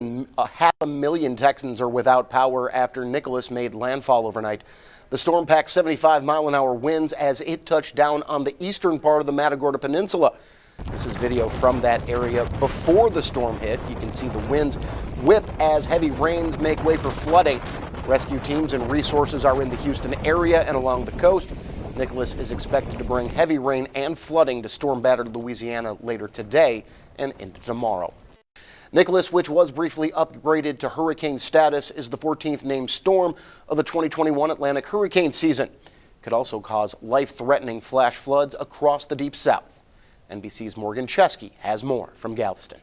500,000 Texans are without power after Nicholas made landfall overnight. The storm packed 75-mile-an-hour winds as it touched down on the eastern part of the Matagorda Peninsula. This is video from that area before the storm hit. You can see the winds whip as heavy rains make way for flooding. Rescue teams and resources are in the Houston area and along the coast. Nicholas is expected to bring heavy rain and flooding to storm-battered Louisiana later today and into tomorrow. Nicholas, which was briefly upgraded to hurricane status, is the 14th named storm of the 2021 Atlantic hurricane season. It could also cause life-threatening flash floods across the Deep South. NBC's Morgan Chesky has more from Galveston.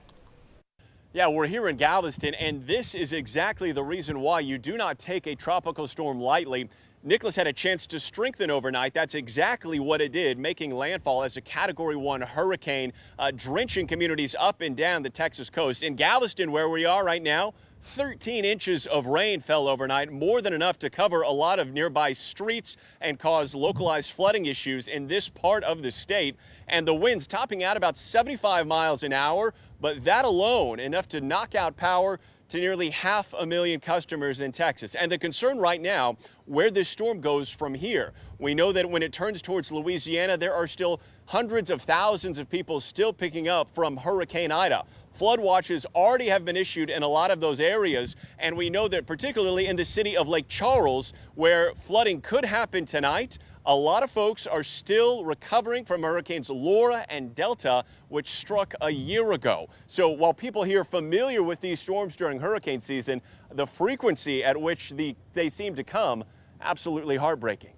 Yeah, we're here in Galveston, and this is exactly the reason why you do not take a tropical storm lightly. Nicholas had a chance to strengthen overnight. That's exactly what it did, making landfall as a Category 1 hurricane, drenching communities up and down the Texas coast. In Galveston, where we are right now, 13 inches of rain fell overnight, more than enough to cover a lot of nearby streets and cause localized flooding issues in this part of the state. And the winds topping out about 75 miles an hour, but that alone enough to knock out power to nearly 500,000 customers in Texas. And the concern right now, where this storm goes from here. We know that when it turns towards Louisiana, there are still hundreds of thousands of people still picking up from Hurricane Ida. Flood watches already have been issued in a lot of those areas, and we know that particularly in the city of Lake Charles, where flooding could happen tonight, a lot of folks are still recovering from Hurricanes Laura and Delta, which struck a year ago. So while people here familiar with these storms during hurricane season, the frequency at which they seem to come, absolutely heartbreaking.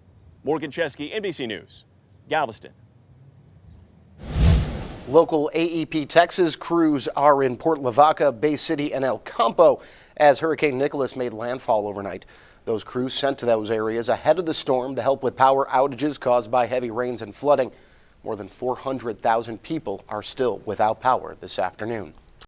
Morgan Chesky, NBC News, Galveston. Local AEP Texas crews are in Port Lavaca, Bay City, and El Campo as Hurricane Nicholas made landfall overnight. Those crews sent to those areas ahead of the storm to help with power outages caused by heavy rains and flooding. More than 400,000 people are still without power this afternoon.